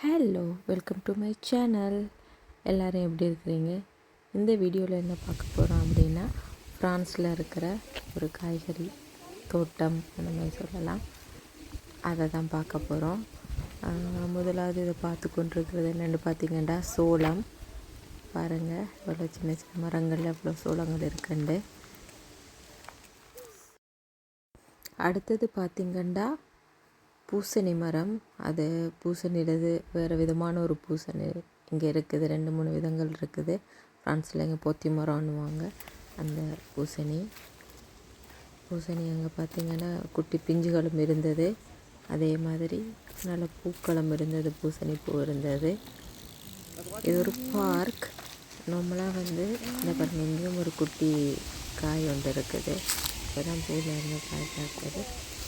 Hello, welcome to my channel. எல்லோரும் எப்படி இருக்கிறீங்க? இந்த வீடியோவில் என்ன பார்க்க போகிறோம் அப்படின்னா, ஃப்ரான்ஸில் இருக்கிற ஒரு காய்கறி தோட்டம் அந்த மாதிரி சொல்லலாம். அதை தான் பார்க்க போகிறோம். முதலாவது இதை பார்த்து கொண்டிருக்கிறது என்னென்னு பார்த்திங்கன்னா சோளம். பாருங்கள், இவ்வளோ சின்ன சின்ன மரங்களில் இவ்வளோ சோளங்கள் இருக்குண்டு. அடுத்தது பார்த்திங்கன்னா பூசணி மரம். அது பூசணியிலது வேறு விதமான ஒரு பூசணி இங்கே இருக்குது. 2-3 விதங்கள் இருக்குது. ஃப்ரான்ஸில் இங்கே போத்தி மரம்னுவாங்க அந்த பூசணி. அங்கே பார்த்திங்கன்னா குட்டி பிஞ்சுகளும் இருந்தது. அதே மாதிரி நல்ல பூக்களும் இருந்தது, பூசணி பூ இருந்தது. இது ஒரு பார்க். நார்மலாக இந்த பாருங்க, இங்கேயும் ஒரு குட்டி காய் ஒன்று இருக்குது. இப்போ தான் பூவில் இருந்து காய் பார்க்குறது.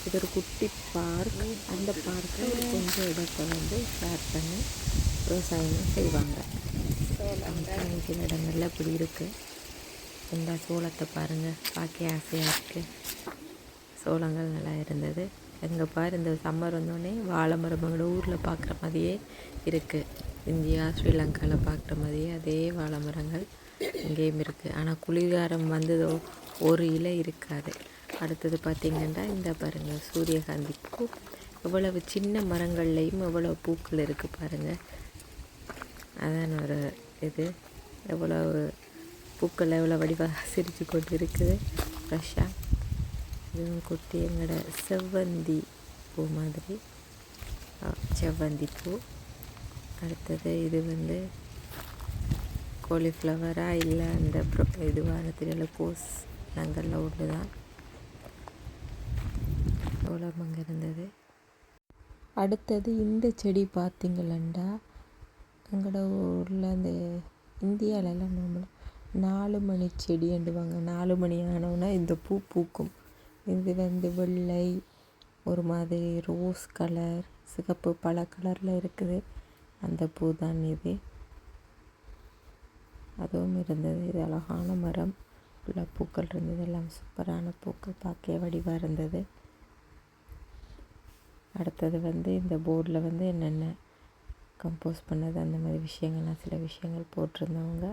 இது ஒரு குட்டி பார்க். அந்த பார்க்கில் கொஞ்சம் இடத்தை ஷேர் பண்ணி விவசாயம் செய்வாங்க. சில இடங்களில் இப்படி இருக்குது. இந்த சோளத்தை பாருங்கள், பார்க்க ஆசையாக இருக்குது. சோளங்கள் நல்லா இருந்தது. எங்கே பாரு, இந்த சம்மர் வந்தோடனே வாழை மரம் எங்களோட ஊரில் பார்க்குற மாதிரியே இருக்குது. இந்தியா ஸ்ரீலங்காவில் பார்க்குற மாதிரியே அதே வாழை மரங்கள் இங்கேயும் இருக்குது. ஆனால் குளிர்காலம் வந்ததோ ஒரு இலை இருக்காது. அடுத்தது பார்த்திங்கன்னா இந்த பாருங்கள், சூரியகாந்தி பூ. எவ்வளவு சின்ன மரங்கள்லேயும் எவ்வளோ பூக்கள் இருக்குது பாருங்கள். அதான் ஒரு இது, எவ்வளவு பூக்கள் எவ்வளோ வடிவாக சிரித்து கொண்டு இருக்குது ஃப்ரெஷ்ஷாக. இதுவும் குட்டி எங்களோட செவ்வந்தி பூ மாதிரி, செவ்வந்தி பூ. அடுத்தது இது காலிஃப்ளவராக இல்லை அந்த இதுவான தெரியல, கோஸ் நாங்களில் ஒன்று தான் சோளம் அங்கே இருந்தது. அடுத்தது இந்த செடி பார்த்திங்களா, எங்களோட ஊரில் அந்த இந்தியாவிலலாம் நம்ம 4 மணி செடி என்றுவாங்க. 4 மணி ஆனவுன்னா இந்த பூ பூக்கும். இது வெள்ளை, ஒரு மாதிரி ரோஸ் கலர், சிகப்பு, பல கலரில் இருக்குது. அந்த பூ தான் இது. அதுவும் இருந்தது. இது அழகான மரம், ஃபுல்லாக பூக்கள் இருந்தது. எல்லாம் சூப்பரான பூக்கள், பார்க்க வடிவாக இருந்தது. அடுத்தது இந்த போர்டில் என்னென்ன கம்போஸ் பண்ணது அந்த மாதிரி விஷயங்கள்லாம் சில விஷயங்கள் போட்டிருந்தவங்க.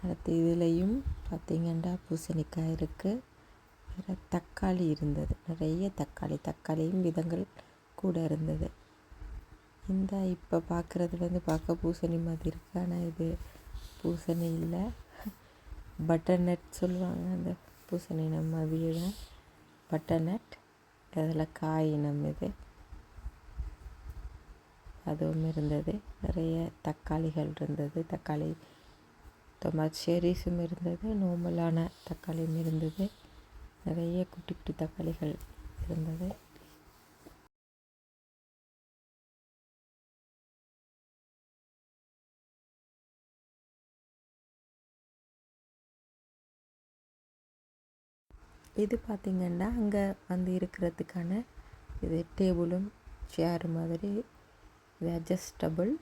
அடுத்து இதுலேயும் பார்த்திங்கன்னா பூசணிக்காய் இருக்குது. வேறு தக்காளி இருந்தது, நிறைய தக்காளியும் விதங்கள் கூட இருந்தது. இந்த இப்போ பார்க்குறது பார்க்க பூசணி மாதிரி இருக்குது. ஆனால் இது பூசணி இல்லை, பட்டர்நட் சொல்லுவாங்க. அந்த பூசணி நம்ம வீட பட்டர்நட், அதில் காய் இனம் இது. அதுவும் இருந்தது. நிறைய தக்காளிகள் இருந்தது. தக்காளி டொமேட்டோ செரிஸும் இருந்தது. நார்மலான தக்காளியும் இருந்தது. நிறைய குட்டி குட்டி தக்காளிகள் இருந்தது. இது பார்த்திங்கன்னா அங்கே இருக்கிறதுக்கான இது டேபிளும் சேர் மாதிரி, இது அட்ஜஸ்டபிள்.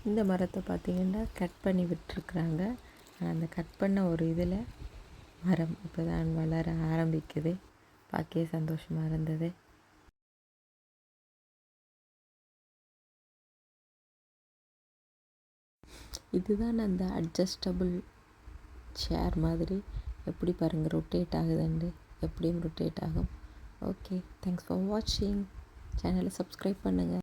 இந்த மரத்தை பார்த்திங்கன்னா கட் பண்ணி விட்டுருக்குறாங்க. அந்த கட் பண்ண ஒரு இதில் மரம் இப்போ தான் வளர ஆரம்பிக்குது. பார்க்கவே சந்தோஷமாக இருந்தது. இதுதான் அந்த அட்ஜஸ்டபிள் சேர் மாதிரி. எப்படி பாருங்கள், ரொட்டேட் ஆகுதுண்டு, எப்படியும் ரொட்டேட் ஆகும். ஓகே, தேங்க்ஸ் ஃபார் வாட்சிங். சேனலை சப்ஸ்கிரைப் பண்ணுங்கள்.